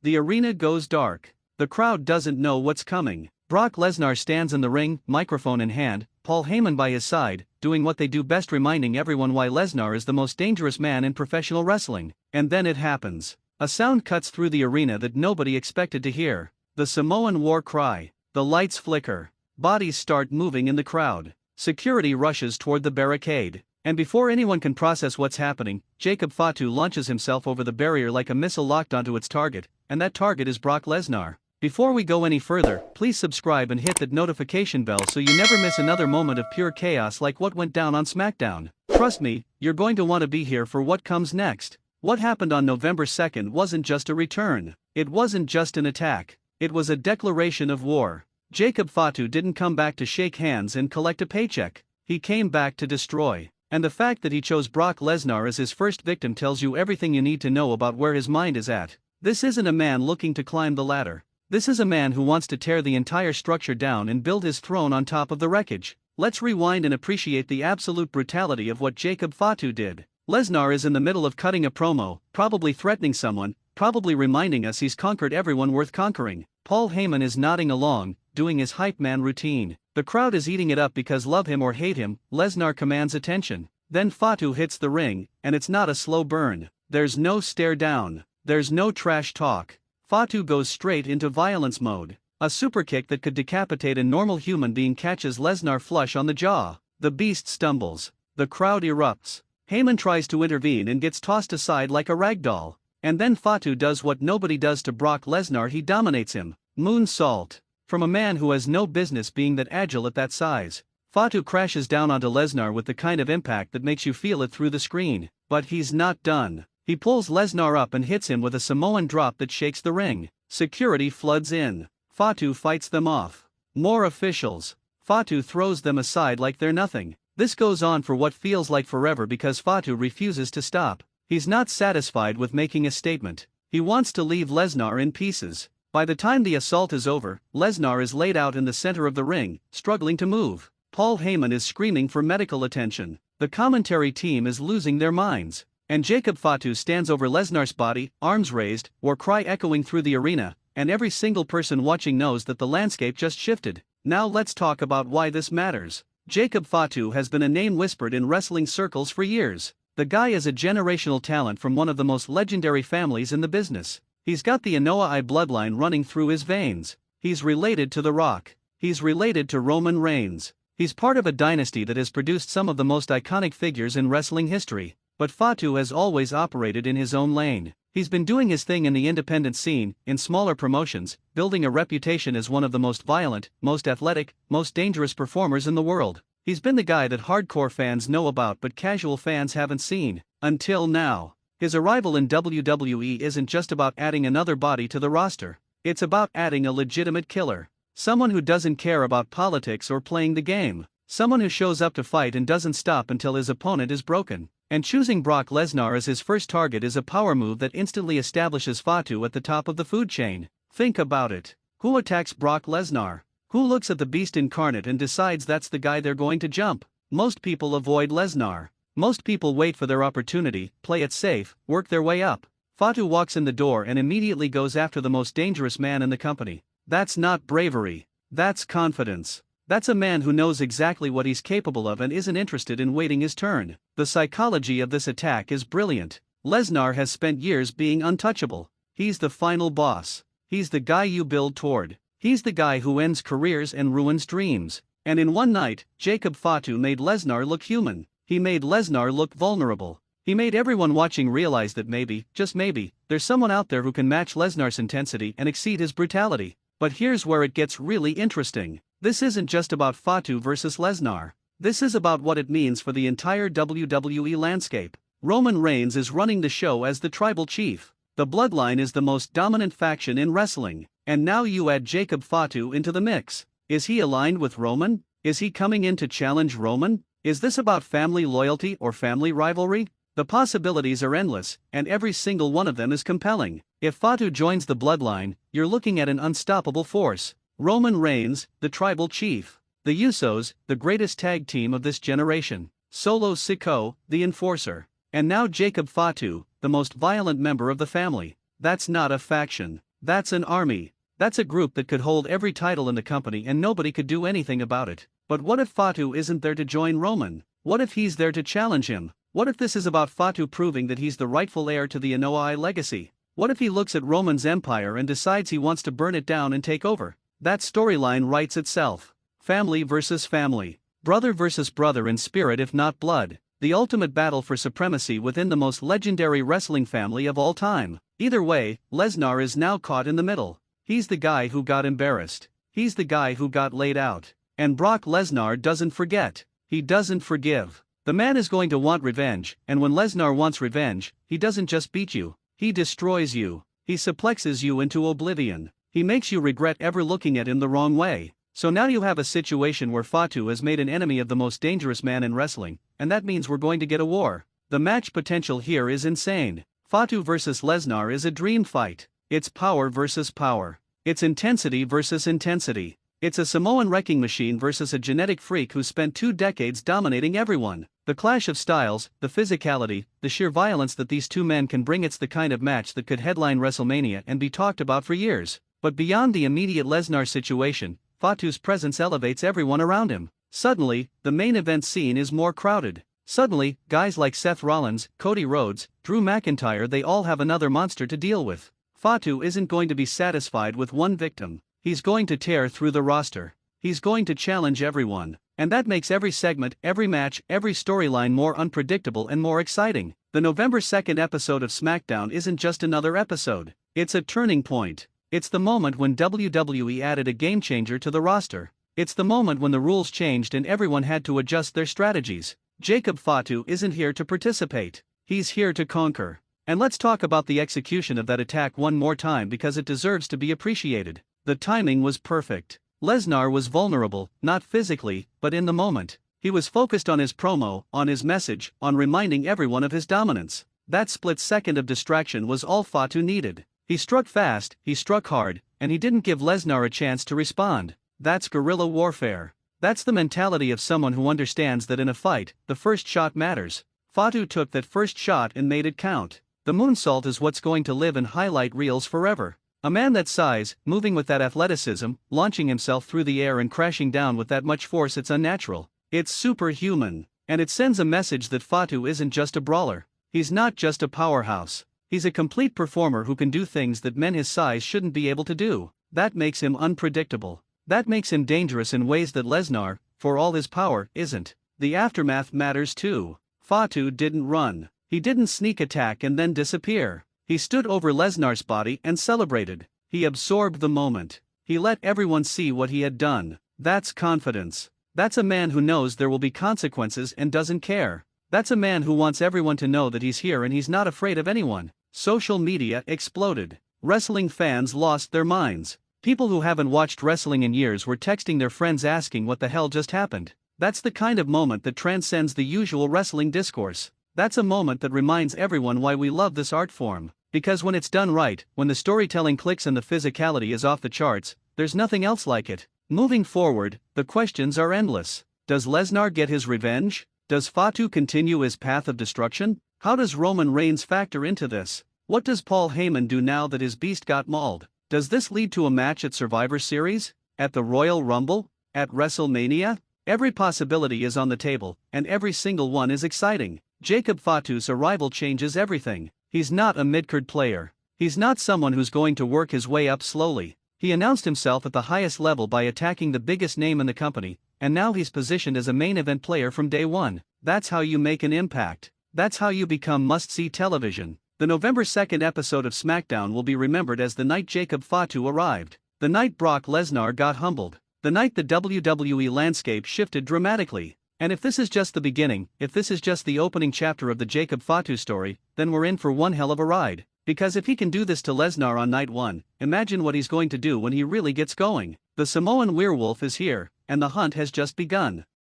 The arena goes dark. The crowd doesn't know what's coming. Brock Lesnar stands in the ring, microphone in hand, Paul Heyman by his side, doing what they do best, reminding everyone why Lesnar is the most dangerous man in professional wrestling. And then it happens. A sound cuts through the arena that nobody expected to hear. The Samoan war cry. The lights flicker. Bodies start moving in the crowd. Security rushes toward the barricade. And before anyone can process what's happening, Jacob Fatu launches himself over the barrier like a missile locked onto its target, and that target is Brock Lesnar. Before we go any further, please subscribe and hit that notification bell so you never miss another moment of pure chaos like what went down on SmackDown. Trust me, you're going to want to be here for what comes next. What happened on November 2nd wasn't just a return. It wasn't just an attack. It was a declaration of war. Jacob Fatu didn't come back to shake hands and collect a paycheck. He came back to destroy. And the fact that he chose Brock Lesnar as his first victim tells you everything you need to know about where his mind is at. This isn't a man looking to climb the ladder. This is a man who wants to tear the entire structure down and build his throne on top of the wreckage. Let's rewind and appreciate the absolute brutality of what Jacob Fatu did. Lesnar is in the middle of cutting a promo, probably threatening someone, probably reminding us he's conquered everyone worth conquering. Paul Heyman is nodding along, doing his hype man routine. The crowd is eating it up because love him or hate him, Lesnar commands attention. Then Fatu hits the ring, and it's not a slow burn. There's no stare down. There's no trash talk. Fatu goes straight into violence mode. A superkick that could decapitate a normal human being catches Lesnar flush on the jaw. The beast stumbles. The crowd erupts. Heyman tries to intervene and gets tossed aside like a ragdoll. And then Fatu does what nobody does to Brock Lesnar, he dominates him. Moonsault. From a man who has no business being that agile at that size. Fatu crashes down onto Lesnar with the kind of impact that makes you feel it through the screen. But he's not done. He pulls Lesnar up and hits him with a Samoan drop that shakes the ring. Security floods in. Fatu fights them off. More officials. Fatu throws them aside like they're nothing. This goes on for what feels like forever because Fatu refuses to stop. He's not satisfied with making a statement. He wants to leave Lesnar in pieces. By the time the assault is over, Lesnar is laid out in the center of the ring, struggling to move. Paul Heyman is screaming for medical attention. The commentary team is losing their minds. And Jacob Fatu stands over Lesnar's body, arms raised, war cry echoing through the arena, and every single person watching knows that the landscape just shifted. Now let's talk about why this matters. Jacob Fatu has been a name whispered in wrestling circles for years. The guy is a generational talent from one of the most legendary families in the business. He's got the Anoa'i bloodline running through his veins. He's related to The Rock. He's related to Roman Reigns. He's part of a dynasty that has produced some of the most iconic figures in wrestling history. But Fatu has always operated in his own lane. He's been doing his thing in the independent scene, in smaller promotions, building a reputation as one of the most violent, most athletic, most dangerous performers in the world. He's been the guy that hardcore fans know about but casual fans haven't seen, until now. His arrival in WWE isn't just about adding another body to the roster. It's about adding a legitimate killer. Someone who doesn't care about politics or playing the game. Someone who shows up to fight and doesn't stop until his opponent is broken. And choosing Brock Lesnar as his first target is a power move that instantly establishes Fatu at the top of the food chain. Think about it. Who attacks Brock Lesnar? Who looks at the beast incarnate and decides that's the guy they're going to jump? Most people avoid Lesnar. Most people wait for their opportunity, play it safe, work their way up. Fatu walks in the door and immediately goes after the most dangerous man in the company. That's not bravery. That's confidence. That's a man who knows exactly what he's capable of and isn't interested in waiting his turn. The psychology of this attack is brilliant. Lesnar has spent years being untouchable. He's the final boss. He's the guy you build toward. He's the guy who ends careers and ruins dreams. And in one night, Jacob Fatu made Lesnar look human. He made Lesnar look vulnerable. He made everyone watching realize that maybe, just maybe, there's someone out there who can match Lesnar's intensity and exceed his brutality. But here's where it gets really interesting. This isn't just about Fatu versus Lesnar. This is about what it means for the entire WWE landscape. Roman Reigns is running the show as the tribal chief. The Bloodline is the most dominant faction in wrestling. And now you add Jacob Fatu into the mix. Is he aligned with Roman? Is he coming in to challenge Roman? Is this about family loyalty or family rivalry? The possibilities are endless, and every single one of them is compelling. If Fatu joins the Bloodline, you're looking at an unstoppable force. Roman Reigns, the tribal chief. The Usos, the greatest tag team of this generation. Solo Sikoa, the enforcer. And now Jacob Fatu, the most violent member of the family. That's not a faction. That's an army. That's a group that could hold every title in the company and nobody could do anything about it. But what if Fatu isn't there to join Roman? What if he's there to challenge him? What if this is about Fatu proving that he's the rightful heir to the Anoa'i legacy? What if he looks at Roman's empire and decides he wants to burn it down and take over? That storyline writes itself. Family versus family. Brother versus brother in spirit if not blood. The ultimate battle for supremacy within the most legendary wrestling family of all time. Either way, Lesnar is now caught in the middle. He's the guy who got embarrassed. He's the guy who got laid out. And Brock Lesnar doesn't forget. He doesn't forgive. The man is going to want revenge, and when Lesnar wants revenge, he doesn't just beat you, he destroys you. He suplexes you into oblivion. He makes you regret ever looking at him the wrong way. So now you have a situation where Fatu has made an enemy of the most dangerous man in wrestling, and that means we're going to get a war. The match potential here is insane. Fatu versus Lesnar is a dream fight. It's power versus power. It's intensity versus intensity. It's a Samoan wrecking machine versus a genetic freak who spent 2 decades dominating everyone. The clash of styles, the physicality, the sheer violence that these two men can bring, it's the kind of match that could headline WrestleMania and be talked about for years. But beyond the immediate Lesnar situation, Fatu's presence elevates everyone around him. Suddenly, the main event scene is more crowded. Suddenly, guys like Seth Rollins, Cody Rhodes, Drew McIntyre, they all have another monster to deal with. Fatu isn't going to be satisfied with one victim. He's going to tear through the roster. He's going to challenge everyone. And that makes every segment, every match, every storyline more unpredictable and more exciting. The November 2nd episode of SmackDown isn't just another episode. It's a turning point. It's the moment when WWE added a game changer to the roster. It's the moment when the rules changed and everyone had to adjust their strategies. Jacob Fatu isn't here to participate. He's here to conquer. And let's talk about the execution of that attack one more time because it deserves to be appreciated. The timing was perfect. Lesnar was vulnerable, not physically, but in the moment. He was focused on his promo, on his message, on reminding everyone of his dominance. That split second of distraction was all Fatu needed. He struck fast, he struck hard, and he didn't give Lesnar a chance to respond. That's guerrilla warfare. That's the mentality of someone who understands that in a fight, the first shot matters. Fatu took that first shot and made it count. The moonsault is what's going to live in highlight reels forever. A man that size, moving with that athleticism, launching himself through the air and crashing down with that much force, it's unnatural. It's superhuman. And it sends a message that Fatu isn't just a brawler. He's not just a powerhouse. He's a complete performer who can do things that men his size shouldn't be able to do. That makes him unpredictable. That makes him dangerous in ways that Lesnar, for all his power, isn't. The aftermath matters too. Fatu didn't run. He didn't sneak attack and then disappear. He stood over Lesnar's body and celebrated. He absorbed the moment. He let everyone see what he had done. That's confidence. That's a man who knows there will be consequences and doesn't care. That's a man who wants everyone to know that he's here and he's not afraid of anyone. Social media exploded. Wrestling fans lost their minds. People who haven't watched wrestling in years were texting their friends asking what the hell just happened. That's the kind of moment that transcends the usual wrestling discourse. That's a moment that reminds everyone why we love this art form. Because when it's done right, when the storytelling clicks and the physicality is off the charts, there's nothing else like it. Moving forward, the questions are endless. Does Lesnar get his revenge? Does Fatu continue his path of destruction? How does Roman Reigns factor into this? What does Paul Heyman do now that his beast got mauled? Does this lead to a match at Survivor Series? At the Royal Rumble? At WrestleMania? Every possibility is on the table, and every single one is exciting. Jacob Fatu's arrival changes everything. He's not a mid-card player. He's not someone who's going to work his way up slowly. He announced himself at the highest level by attacking the biggest name in the company, and now he's positioned as a main event player from day one. That's how you make an impact. That's how you become must-see television. The November 2nd episode of SmackDown will be remembered as the night Jacob Fatu arrived. The night Brock Lesnar got humbled. The night the WWE landscape shifted dramatically. And if this is just the beginning, if this is just the opening chapter of the Jacob Fatu story, then we're in for one hell of a ride. Because if he can do this to Lesnar on night one, imagine what he's going to do when he really gets going. The Samoan werewolf is here, and the hunt has just begun.